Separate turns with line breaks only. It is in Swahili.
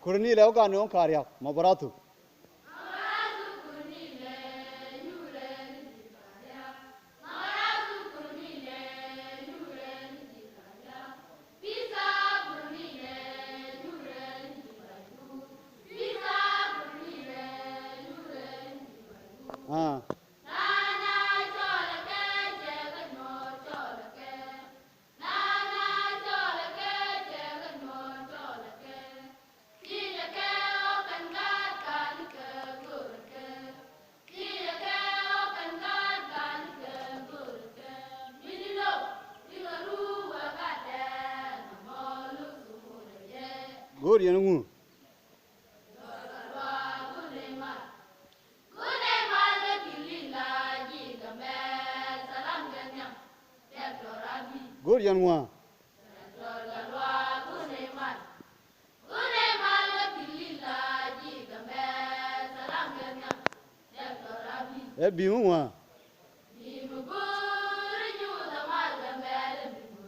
Cornile o gano caria, ma barato. Ah. Good, you know. Good, young one. Be one.